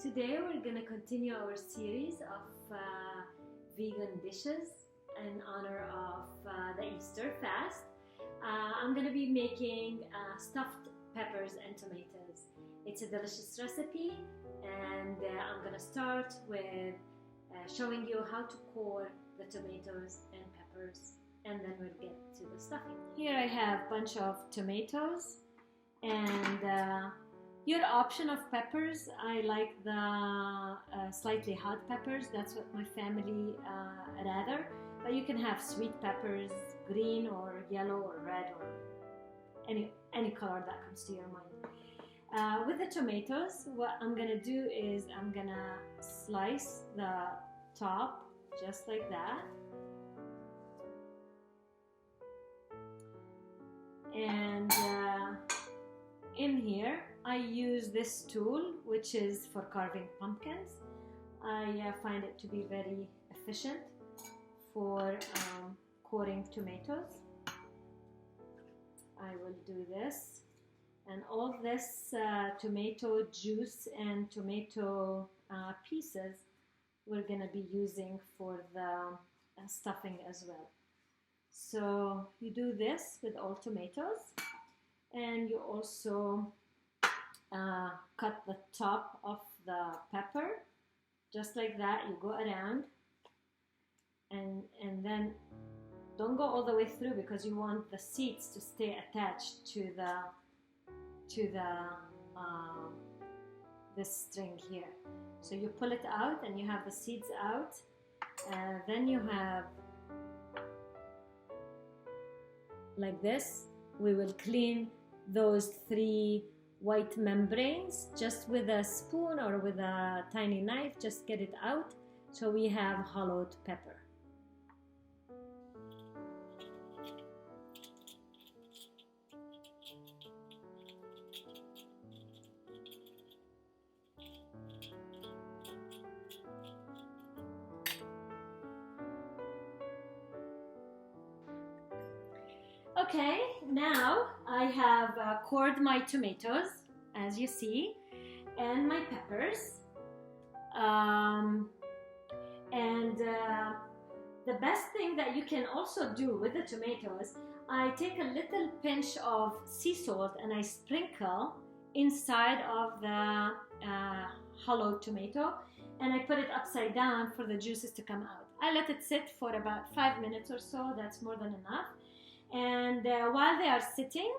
Today we're going to continue our series of vegan dishes in honor of the Easter fast. I'm going to be making stuffed peppers and tomatoes. It's a delicious recipe, and I'm going to start with showing you how to core the tomatoes and peppers, and then we'll get to the stuffing. Here I have a bunch of tomatoes and your option of peppers. I like the slightly hot peppers. That's what my family rather. But you can have sweet peppers, green or yellow or red or any color that comes to your mind. With the tomatoes, what I'm gonna do is I'm gonna slice the top just like that. And in here I use this tool, which is for carving pumpkins. I find it to be very efficient for coring tomatoes. I will do this, and all this tomato juice and tomato pieces we're gonna be using for the stuffing as well. So you do this with all tomatoes, and you also cut the top of the pepper just like that. You go around and then don't go all the way through, because you want the seeds to stay attached to this string here. So you pull it out and you have the seeds out, and then you have like this. We will clean those three white membranes just with a spoon or with a tiny knife. Just get it out, so we have hollowed pepper. Okay, now I have cored my tomatoes, as you see, and my peppers. The best thing that you can also do with the tomatoes, I take a little pinch of sea salt and I sprinkle inside of the hollowed tomato, and I put it upside down for the juices to come out. I let it sit for about 5 minutes or so. That's more than enough. And while they are sitting,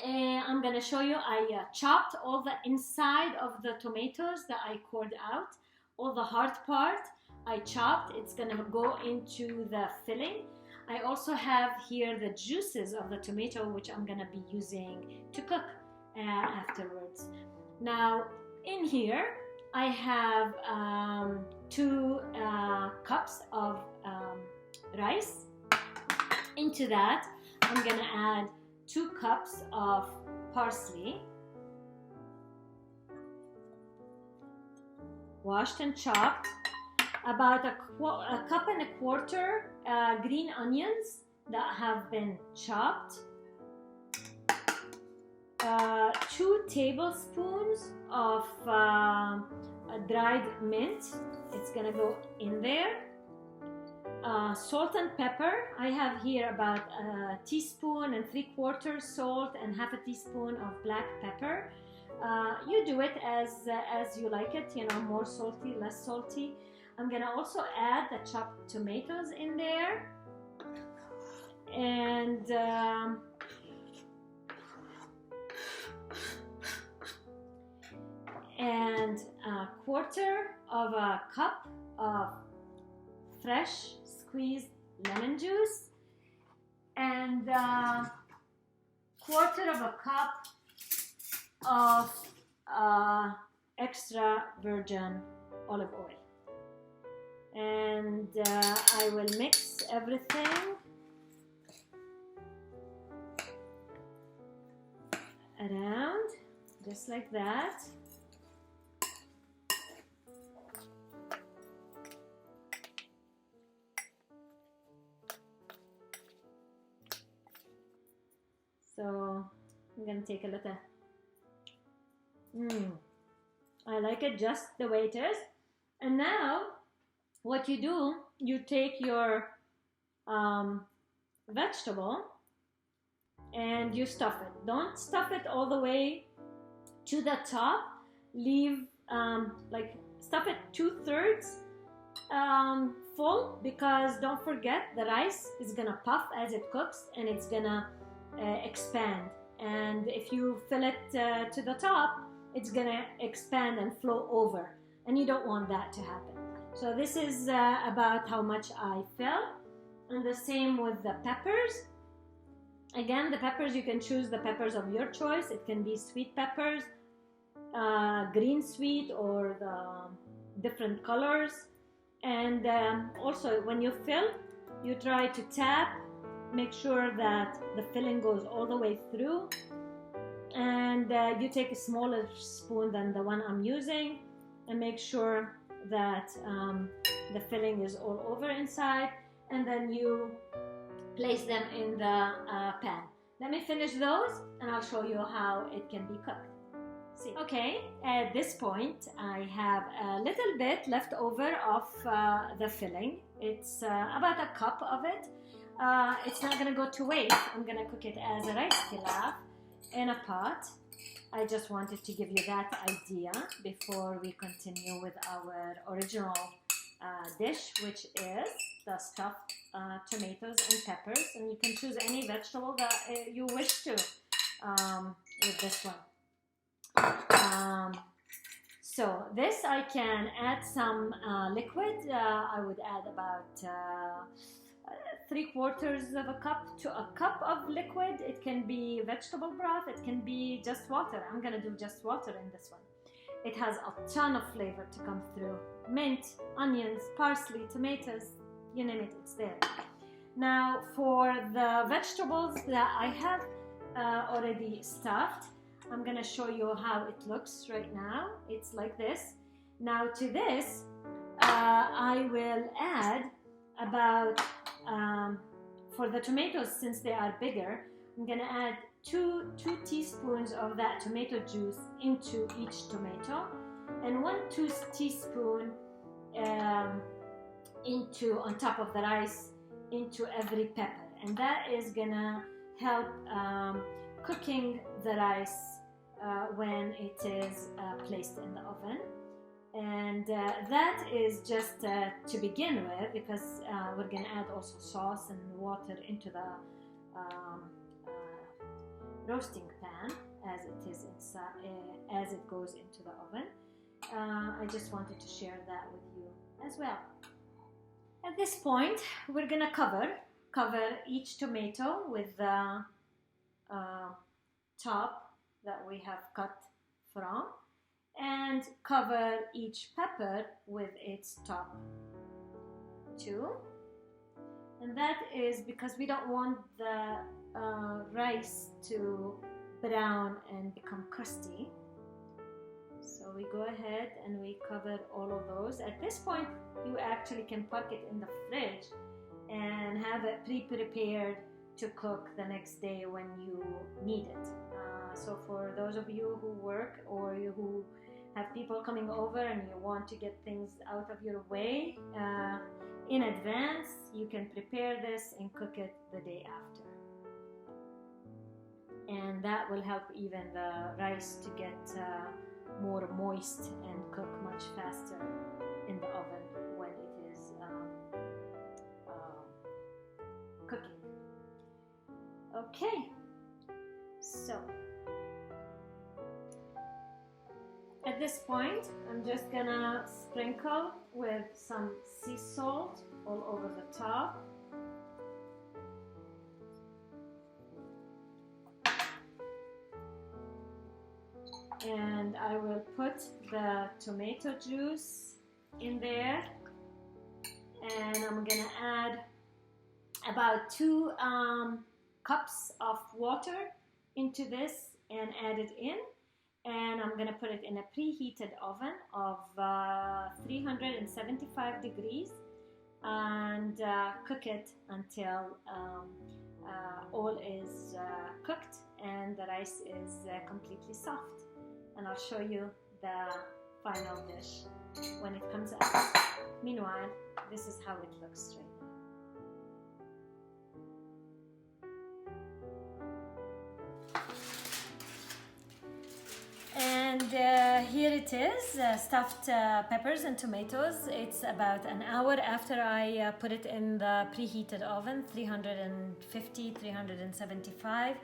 I'm going to show you, I chopped all the inside of the tomatoes that I cored out. All the hard part I chopped. It's going to go into the filling. I also have here the juices of the tomato, which I'm going to be using to cook afterwards. Now in here I have 2 cups of rice. Into that, I'm going to add 2 cups of parsley, washed and chopped, about a cup and a quarter green onions that have been chopped, 2 tablespoons of dried mint. It's going to go in there. Salt and pepper. I have here about a teaspoon and 3/4 salt and half a teaspoon of black pepper. You do it as you like it, you know, more salty, less salty. I'm gonna also add the chopped tomatoes in there, and a quarter of a cup of fresh squeezed lemon juice, and quarter of a cup of extra virgin olive oil. And I will mix everything around just like that. So I'm gonna take a little I like it just the way it is. And now what you do, you take your vegetable and you stuff it. Don't stuff it all the way to the top. Leave like stuff it 2/3 full, because don't forget the rice is gonna puff as it cooks and it's gonna expand. And if you fill it to the top, it's gonna expand and flow over, and you don't want that to happen. So this is about how much I fill. And the same with the peppers. Again, the peppers, you can choose the peppers of your choice. It can be sweet peppers, green sweet, or the different colors. And also when you fill, you try to tap, make sure that the filling goes all the way through. And you take a smaller spoon than the one I'm using, and make sure that the filling is all over inside. And then you place them in the pan. Let me finish those and I'll show you how it can be cooked. See. Okay, at this point I have a little bit left over of the filling. It's about a cup of it. It's not gonna go to waste. I'm gonna cook it as a rice pilaf in a pot. I just wanted to give you that idea before we continue with our original dish, which is the stuffed tomatoes and peppers. And you can choose any vegetable that you wish to with this one. So this, I can add some liquid. I would add about 3/4 of a cup to a cup of liquid. It can be vegetable broth, it can be just water. I'm gonna do just water in this one. It has a ton of flavor to come through. Mint, onions, parsley, tomatoes, you name it, it's there. Now for the vegetables that I have already stuffed, I'm gonna show you how it looks right now. It's like this. Now to this, I will add about, for the tomatoes, since they are bigger, I'm gonna add two teaspoons of that tomato juice into each tomato, and 1 teaspoon into, on top of the rice, into every pepper. And that is gonna help cooking the rice when it is placed in the oven. And that is just to begin with, because we're gonna add also sauce and water into the roasting pan as it is inside, as it goes into the oven. I just wanted to share that with you as well. At this point, we're gonna cover each tomato with the top that we have cut from, and cover each pepper with its top too. And that is because we don't want the rice to brown and become crusty. So we go ahead and we cover all of those. At this point, you actually can put it in the fridge and have it pre-prepared to cook the next day when you need it. So for those of you who work, or you who have people coming over and you want to get things out of your way in advance, you can prepare this and cook it the day after. And that will help even the rice to get more moist and cook much faster in the oven when it is cooking. Okay, so at this point, I'm just gonna sprinkle with some sea salt all over the top. And I will put the tomato juice in there, and I'm gonna add about 2 cups of water into this and add it in. And I'm gonna put it in a preheated oven of 375 degrees and cook it until all is cooked and the rice is completely soft. And I'll show you the final dish when it comes out. Meanwhile, this is how it looks right now. And here it is, stuffed peppers and tomatoes. It's about an hour after I put it in the preheated oven, 350, 375.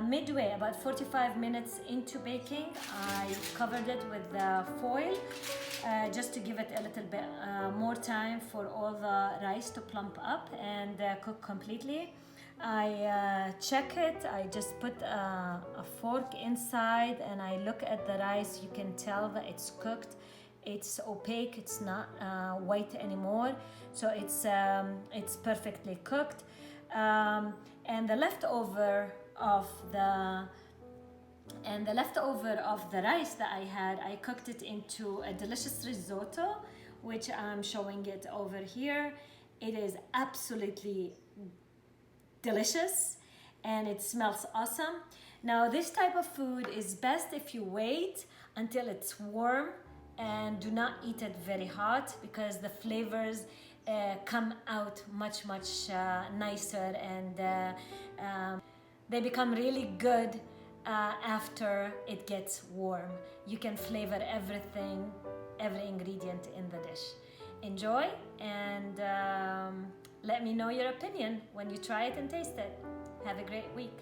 Midway, about 45 minutes into baking, I covered it with foil just to give it a little bit more time for all the rice to plump up and cook completely. I check it. I just put a fork inside and I look at the rice. You can tell that it's cooked. It's opaque. It's not white anymore. So it's perfectly cooked. And the leftover of the rice that I had, I cooked it into a delicious risotto, which I'm showing it over here. It is absolutely delicious and it smells awesome. Now this type of food is best if you wait until it's warm and do not eat it very hot, because the flavors come out much nicer and they become really good after it gets warm. You can flavor everything, every ingredient in the dish. Enjoy and let me know your opinion when you try it and taste it. Have a great week.